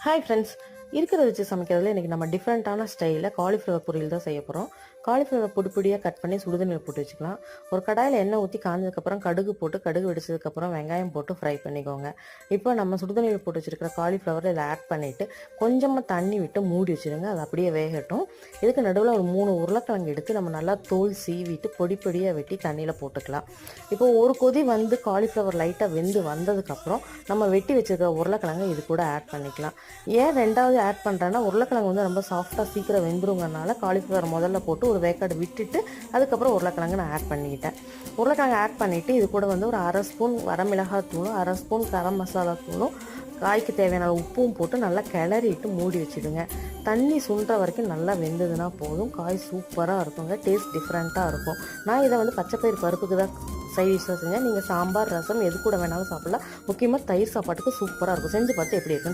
Hi friends, இருக்கிறத வச்சு சமைக்கிறதுல இன்றைக்கி நம்ம டிஃப்ரெண்ட்டான ஸ்டைலில் காலிஃப்ளவர் பொரியல் தான் செய்ய போகிறோம். காலிஃப்ளவர் பொடி பொடியாக கட் பண்ணி சுடுதண்ணியில் போட்டு வச்சுக்கலாம். ஒரு கடாயில் எண்ணெய் ஊற்றி காஞ்சதுக்கப்புறம் கடுகு போட்டு, கடுகு வெடிச்சதுக்கப்புறம் வெங்காயம் போட்டு ஃப்ரை பண்ணிக்கோங்க. இப்போ நம்ம சுடுதண்ணியில் போட்டு வச்சுருக்கிற காலிஃப்ளவரை இதில் ஆட் பண்ணிவிட்டு கொஞ்சமாக தண்ணி விட்டு மூடி வச்சுருங்க. அது அப்படியே வேகட்டும். இதுக்கு நடுவில் ஒரு 3 உருளைக்கிழங்கு எடுத்து நம்ம நல்லா தோல் சீவிட்டு பொடி பொடியாக வெட்டி தண்ணியில் போட்டுக்கலாம். இப்போ ஒரு கொதி வந்து காலிஃப்ளவர் லைட்டாக வெந்து வந்ததுக்கப்புறம் நம்ம வெட்டி வச்சுருக்கிற உருளைக்கிழங்கு இது கூட ஆட் பண்ணிக்கலாம். ஏன் ரெண்டாவது ஆட் பண்ணுறேன்னா, உருளைக்கிழங்கு வந்து ரொம்ப சாஃப்டாக சீக்கிரம் வெந்துருங்கனால காலிஃப்ளவர் முதல்ல போட்டு ஒரு வேக்காடு விட்டுட்டு அதுக்கப்புறம் உருளைக்கிழங்கு நான் ஆட் பண்ணிக்கிட்டேன். உருளைக்கிழங்கு ஆட் பண்ணிவிட்டு இது கூட வந்து ஒரு 1/2 ஸ்பூன் வரமிளகாய் தூளும் 1/2 ஸ்பூன் கரம் மசாலா தூளும் காய்க்கு தேவையான உப்பும் போட்டு நல்லா கிளறிட்டு மூடி வச்சுடுங்க. தண்ணி சுண்டுற வரைக்கும் நல்லா வெந்ததுன்னா போதும். காய் சூப்பராக இருக்குங்க. டேஸ்ட் டிஃப்ரெண்ட்டாக இருக்கும். நான் இதை வந்து பச்சைப்பயிறு பருப்புக்கு தான் சைட் டிஷ்ஷாக செஞ்சேன். நீங்கள் சாம்பார், ரசம் எது கூட வேணாலும் சாப்பிட்லாம். முக்கியமாக தயிர் சாப்பாட்டுக்கு சூப்பராக இருக்கும். செஞ்சு பார்த்து எப்படி இருக்குன்னு